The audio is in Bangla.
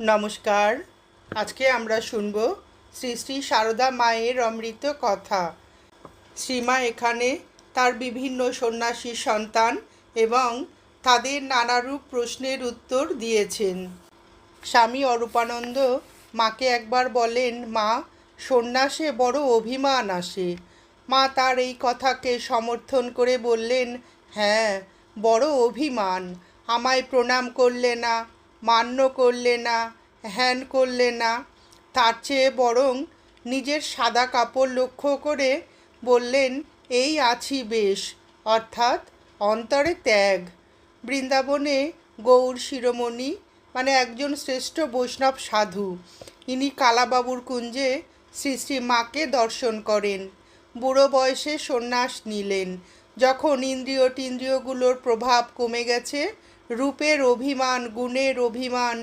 নমস্কার। আজকে আমরা শুনব শ্রী শ্রী সারদা মায়ের অমৃত কথা। শ্রীমা এখানে তার বিভিন্ন সন্ন্যাসী সন্তান এবং তাদের নানারূপ প্রশ্নের উত্তর দিয়েছেন। স্বামী অরূপানন্দ মাকে একবার বলেন, মা, সন্ন্যাসে বড় অভিমান আসে। মা তার এই কথাকে সমর্থন করে বললেন, হ্যাঁ, বড় অভিমান। আমায় প্রণাম করলে না, মান্য করলে না, হ্যান করলে না। তার চেয়ে বরং নিজের সাদা কাপড় লক্ষ্য করে বললেন, এই আছি বেশ, অর্থাৎ অন্তরে ত্যাগ। বৃন্দাবনে গৌর শিরোমণি মানে একজন শ্রেষ্ঠ বৈষ্ণব সাধু, ইনি কালাবাবুর কুঞ্জে শ্রী শ্রী মাকে দর্শন করেন। বুড়ো বয়সে সন্ন্যাস নিলেন। যখন ইন্দ্রিয়গুলোর প্রভাব কমে গেছে, রূপের অভিমান, গুণের অভিমান,